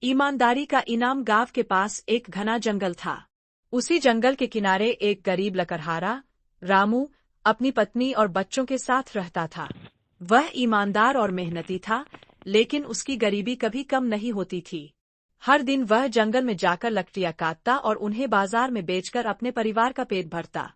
ईमानदारी का इनाम। गांव के पास एक घना जंगल था। उसी जंगल के किनारे एक गरीब लकड़हारा रामू अपनी पत्नी और बच्चों के साथ रहता था। वह ईमानदार और मेहनती था, लेकिन उसकी गरीबी कभी कम नहीं होती थी। हर दिन वह जंगल में जाकर लकड़ियां काटता और उन्हें बाजार में बेचकर अपने परिवार का पेट भरता।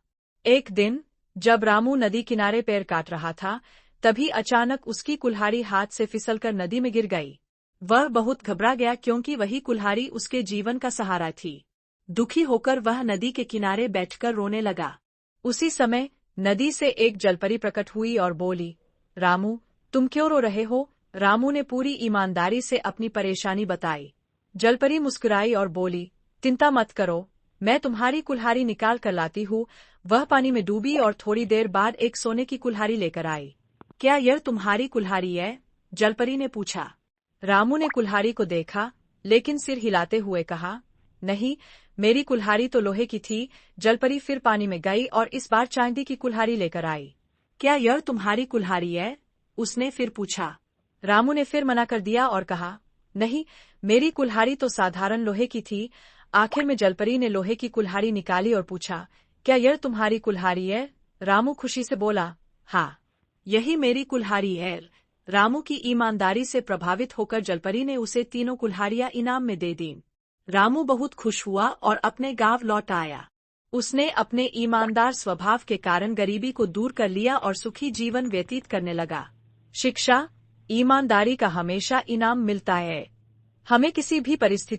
एक दिन जब रामू नदी किनारे पेड़ काट रहा था, तभी अचानक उसकी कुल्हाड़ी हाथ से फिसलकर नदी में गिर गई। वह बहुत घबरा गया क्योंकि वही कुल्हाड़ी उसके जीवन का सहारा थी। दुखी होकर वह नदी के किनारे बैठकर रोने लगा। उसी समय नदी से एक जलपरी प्रकट हुई और बोली, रामू, तुम क्यों रो रहे हो? रामू ने पूरी ईमानदारी से अपनी परेशानी बताई। जलपरी मुस्कुराई और बोली, चिंता मत करो, मैं तुम्हारी कुल्हाड़ी निकाल कर लाती हूँ। वह पानी में डूबी और थोड़ी देर बाद एक सोने की कुल्हाड़ी लेकर आई। क्या यह तुम्हारी कुल्हाड़ी है? जलपरी ने पूछा। रामू ने कुल्हाड़ी को देखा, लेकिन सिर हिलाते हुए कहा, नहीं, मेरी कुल्हाड़ी तो लोहे की थी। जलपरी फिर पानी में गई और इस बार चांदी की कुल्हाड़ी लेकर आई। क्या यह तुम्हारी कुल्हाड़ी है? उसने फिर पूछा। रामू ने फिर मना कर दिया और कहा, नहीं, मेरी कुल्हाड़ी तो साधारण लोहे की थी। आखिर में जलपरी ने लोहे की कुल्हाड़ी निकाली और पूछा, क्या यह तुम्हारी कुल्हाड़ी है? रामू खुशी से बोला, हाँ, यही मेरी कुल्हाड़ी है। रामू की ईमानदारी से प्रभावित होकर जलपरी ने उसे तीनों कुल्हाड़ियां इनाम में दे दी। रामू बहुत खुश हुआ और अपने गांव लौट आया। उसने अपने ईमानदार स्वभाव के कारण गरीबी को दूर कर लिया और सुखी जीवन व्यतीत करने लगा। शिक्षा: ईमानदारी का हमेशा इनाम मिलता है। हमें किसी भी परिस्थिति